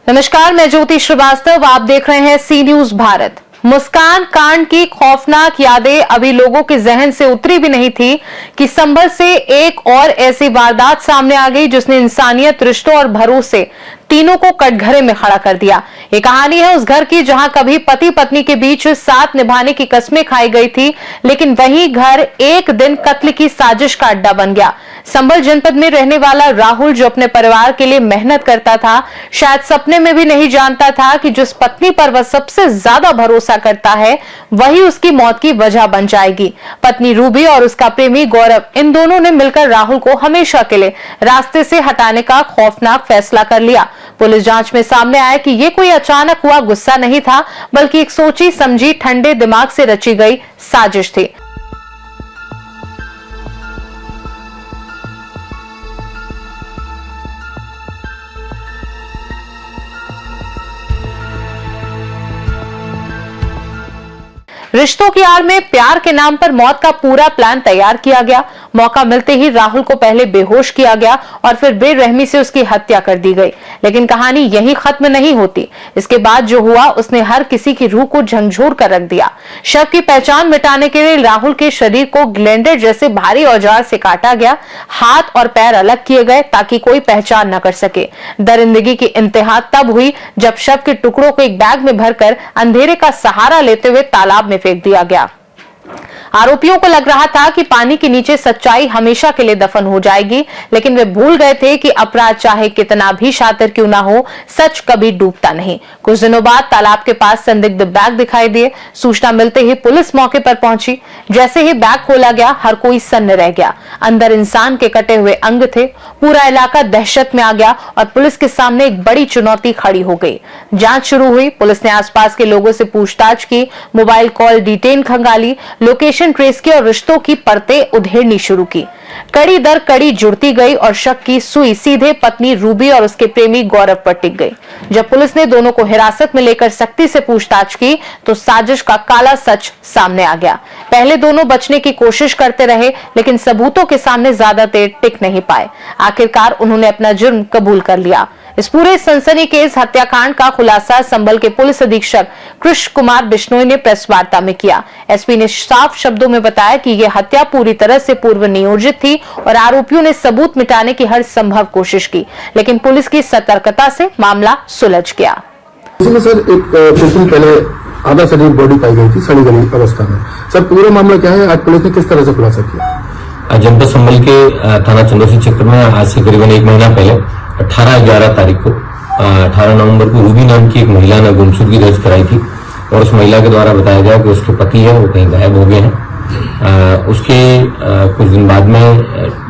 नमस्कार, मैं ज्योति श्रीवास्तव। आप देख रहे हैं सी न्यूज भारत। मुस्कान कांड की खौफनाक यादें अभी लोगों के जहन से उतरी भी नहीं थी कि संभल से एक और ऐसी वारदात सामने आ गई जिसने इंसानियत, रिश्तों और भरोसे तीनों को कटघरे में खड़ा कर दिया। ये कहानी है उस घर की जहां कभी पति पत्नी के बीच साथ निभाने की कस्में खाई गई थी, लेकिन वही घर एक दिन कत्ल की साजिश का अड्डा बन गया। संभल जनपद में रहने वाला राहुल, जो अपने परिवार के लिए मेहनत करता था, शायद सपने में भी नहीं जानता था कि जिस पत्नी पर वह सबसे ज्यादा भरोसा करता है वही उसकी मौत की वजह बन जाएगी। पत्नी रूबी और उसका प्रेमी गौरव, इन दोनों ने मिलकर राहुल को हमेशा के लिए रास्ते से हटाने का खौफनाक फैसला कर लिया। पुलिस जांच में सामने आया कि ये कोई अचानक हुआ गुस्सा नहीं था, बल्कि एक सोची समझी ठंडे दिमाग से रची गई साजिश थी। रिश्तों की आड़ में प्यार के नाम पर मौत का पूरा प्लान तैयार किया गया। मौका मिलते ही राहुल को पहले बेहोश किया गया और फिर बेरहमी से उसकी हत्या कर दी गई। लेकिन कहानी यहीं खत्म नहीं होती। इसके बाद जो हुआ उसने हर किसी की रूह को झंझोर कर रख दिया। शव की पहचान मिटाने के लिए राहुल के शरीर को ग्लेंडर जैसे भारी औजार से काटा गया। हाथ और पैर अलग किए गए ताकि कोई पहचान न कर सके। दरिंदगी की इंतहा तब हुई जब शव के टुकड़ों को एक बैग में भरकर अंधेरे का सहारा लेते हुए तालाब में फेंक दिया गया। आरोपियों को लग रहा था कि पानी के नीचे सच्चाई हमेशा के लिए दफन हो जाएगी, लेकिन वे भूल गए थे कि अपराध चाहे कितना भी शातिर क्यों ना हो, सच कभी डूबता नहीं। कुछ दिनों बाद तालाब के पास संदिग्ध बैग दिखाई दिए। सूचना मिलते ही पुलिस मौके पर पहुंची। जैसे ही बैग खोला गया, हर कोई सन्न रह गया। अंदर इंसान के कटे हुए अंग थे। पूरा इलाका दहशत में आ गया और पुलिस के सामने एक बड़ी चुनौती खड़ी हो गई। जांच शुरू हुई। पुलिस ने आसपास के लोगों से पूछताछ की, मोबाइल कॉल डिटेल खंगाली, लोकेशन ट्रेस की और रिश्तों की परतें उधेड़नी शुरू की। कड़ी दर कड़ी जुड़ती गई और शक की सुई सीधे पत्नी रूबी और उसके प्रेमी गौरव पर टिक गई। जब पुलिस ने दोनों को हिरासत में लेकर सख्ती से पूछताछ की तो साजिश का काला सच सामने आ गया। पहले दोनों बचने की कोशिश करते रहे, लेकिन सबूतों के सामने ज्यादा देर टिक नहीं पाए। आखिरकार उन्होंने अपना जुर्म कबूल कर लिया। इस पूरे सनसनीखेज हत्याकांड का खुलासा संभल के पुलिस अधीक्षक कृष्ण कुमार बिश्नोई ने प्रेस वार्ता में किया। एसपी ने साफ शब्दों में बताया कि यह हत्या पूरी तरह से पूर्व नियोजित थी और आरोपियों ने सबूत मिटाने की हर संभव कोशिश की, लेकिन पुलिस की सतर्कता से मामला सुलझ गया। इसमें सर एक कुछ दिन पहले आधा शरीर बॉडी पाई गई थी सड़ी गली अवस्था में। सर पूरा मामला क्या है, आज पुलिस ने किस तरह से खुलासा किया? जनपद संभल के थाना चंदौसी क्षेत्र में आज से करीबन एक महीना पहले 18-11 तारीख को 18 नवंबर को रूबी नाम की एक महिला ने गुमशुदगी दर्ज कराई थी और उस महिला के द्वारा बताया गया कि उसके पति है वो कहीं गायब हो गए हैं। उसके कुछ दिन बाद में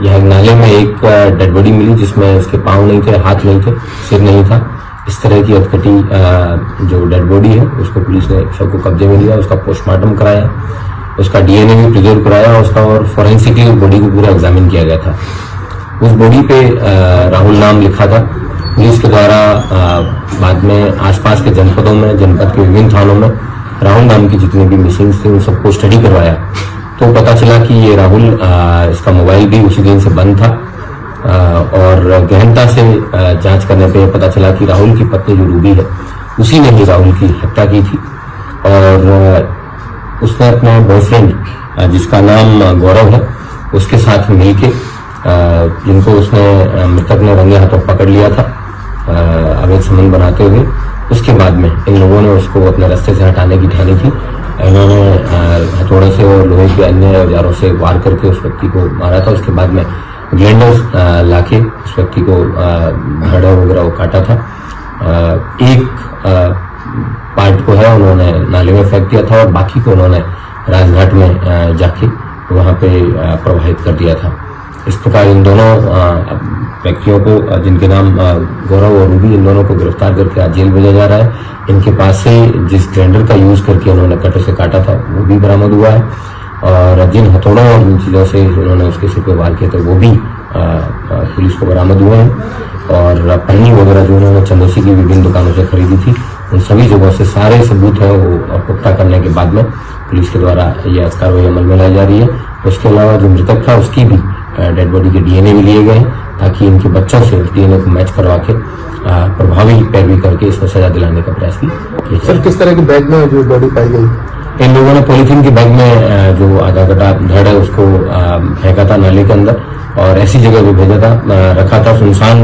यह नाले में एक डेड बॉडी मिली जिसमें उसके पांव नहीं थे, हाथ नहीं थे, सिर नहीं था। इस तरह की अधकटी जो डेड बॉडी है उसको पुलिस ने शव को कब्जे में लिया, उसका पोस्टमार्टम कराया, उसका डीएनए भी प्रिजर्व कराया उसका और फॉरेंसिकली बॉडी को पूरा एग्जामिन किया गया था। उस बॉडी पे राहुल नाम लिखा था। पुलिस के द्वारा बाद में आसपास के जनपदों में, जनपद के विभिन्न थानों में राहुल नाम की जितनी भी मिसिंग्स थी उन सबको स्टडी करवाया तो पता चला कि ये राहुल, इसका मोबाइल भी उसी दिन से बंद था और गहनता से जांच करने पे पता चला कि राहुल की पत्नी जो रूबी है उसी ने ही राहुल की हत्या की थी और उसने अपने बॉयफ्रेंड जिसका नाम गौरव है उसके साथ मिलके जिनको उसने मृतक ने रंगे हाथों पकड़ लिया था अवैध संबंध बनाते हुए, उसके बाद में इन लोगों ने उसको अपने रास्ते से हटाने की ठानी थी। इन्होंने हथौड़े से और लोहे के अन्य औजारों से वार करके उस व्यक्ति को मारा था। उसके बाद में ग्लेंडर लाके उस व्यक्ति को धड़ वगैरह वो काटा था। एक पार्ट को है उन्होंने नाले में फेंक दिया था और बाकी को उन्होंने राजघाट में जाके वहां पे प्रवाहित कर दिया था। इस प्रकार इन दोनों व्यक्तियों को, जिनके नाम गौरव और रूबी, इन दोनों को गिरफ्तार करके आज जेल भेजा जा रहा है। इनके पास से जिस ग्राइंडर का यूज करके उन्होंने कटर से काटा था वो भी बरामद हुआ है और जिन हथौड़ों और जिन चीजों से उन्होंने उसके सिर पे वार किए थे वो भी पुलिस को बरामद हुए हैं और पन्नी वगैरह जो उन्होंने चंदौसी की विभिन्न दुकानों से खरीदी थी उन सभी जगहों से सारे सबूत है वो पुख्ता करने के बाद में पुलिस के द्वारा यह कार्रवाई अमल में लाई जा रही है उसके अलावा जो मृतक था उसकी भी डेड बॉडी के डीएनए भी लिए गए हैं ताकि इनके बच्चों से उस डीएनए को मैच करवा के प्रभावी पैरवी करके इसको सजा दिलाने का प्रयास भी किया। सर किस तरह के बैग में जो बॉडी पाई गई? इन लोगों ने पॉलीथीन के बैग में जो आधा कटा धड़ है उसको फेंका था नाले के अंदर और ऐसी जगह पे भेजा था, रखा था सुनसान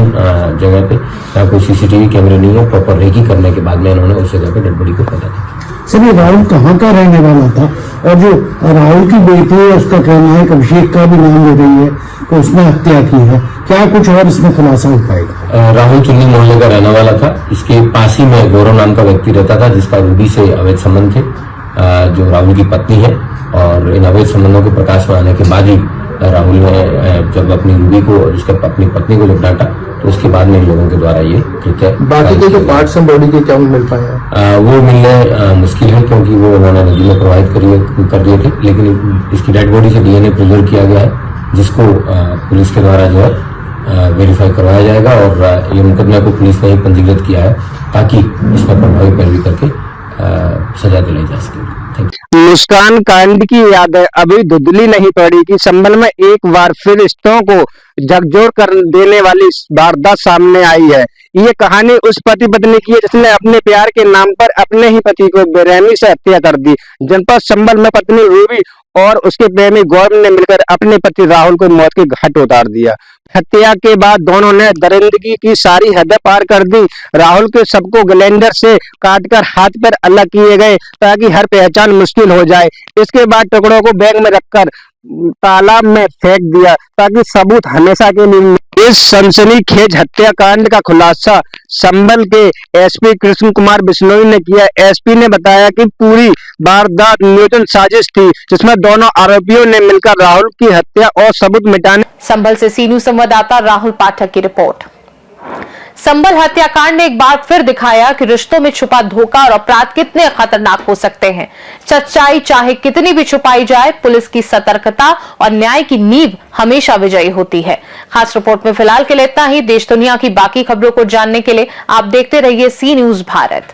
जगह पे जहाँ कोई सीसीटीवी कैमरे नहीं है। प्रॉपर रेकी करने के बाद में इन्होंने उस जगह पे डेड बॉडी को फेंका था। सर ये राहुल कहाँ का रहने वाला था? और जो राहुल की बेटी है उसका कहना है कि अभिषेक का भी नाम ले रही है कि उसने हत्या की है, क्या कुछ और इसमें खुलासा हो पाएगा? राहुल चुन्नी मोहल्ले का रहने वाला था। इसके पास ही में गौरव नाम का व्यक्ति रहता था जिसका रूबी से अवैध संबंध थे, जो राहुल की पत्नी है। और इन अवैध संबंधों के प्रकाश में आने के बाद ही राहुल ने जब अपनी रूबी को अपनी पत्नी को जब डांटा तो उसके बाद में इन लोगों के द्वारा ये कृत्य। बाकी के जो पार्ट्स हैं बॉडी के क्या मिल पाए हैं? वो मिलने मुश्किल है क्योंकि वो उन्होंने नदी में प्रवाहित कर दिए थे, लेकिन इसकी डेड बॉडी से डीएनए प्रिजर्व किया गया है जिसको पुलिस के द्वारा जो है वेरीफाई करवाया जाएगा और ये मुकदमे को पुलिस ने ही पंजीकृत किया है ताकि इसमें प्रभावी पैरवी करके सजा दिलाई जा सके। मुस्कान कांड की याद अभी धुंधली नहीं पड़ी कि संभल में एक बार फिर रिश्तों को झकझोर कर देने वाली वारदात सामने आई है। ये कहानी उस पति पत्नी की है जिसने अपने प्यार के नाम पर अपने ही पति को बेरहमी से हत्या कर दी। जनपद संभल में पत्नी रूबी और उसके प्रेमी गौरव ने मिलकर अपने पति राहुल को मौत के घाट उतार दिया। हत्या के बाद दोनों ने दरिंदगी की सारी हदें पार कर दी। राहुल के शव को ग्राइंडर से काटकर हाथ पैर अलग किए गए ताकि हर पहचान मुश्किल हो जाए। इसके बाद टुकड़ों को बैग में रखकर तालाब में फेंक दिया ताकि सबूत हमेशा के लिए। इस सनसनीखेज हत्याकांड का खुलासा संभल के एसपी कृष्ण कुमार बिश्नोई ने किया। एसपी ने बताया कि पूरी वारदात नियोजन साजिश थी जिसमें दोनों आरोपियों ने मिलकर राहुल की हत्या और सबूत मिटाने। संभल से सी न्यूज संवाददाता राहुल पाठक की रिपोर्ट। संभल हत्याकांड ने एक बार फिर दिखाया कि रिश्तों में छुपा धोखा और अपराध कितने खतरनाक हो सकते हैं। सच्चाई चाहे कितनी भी छुपाई जाए, पुलिस की सतर्कता और न्याय की नींव हमेशा विजयी होती है। खास रिपोर्ट में फिलहाल के लिए इतना ही। देश दुनिया की बाकी खबरों को जानने के लिए आप देखते रहिए सी न्यूज भारत।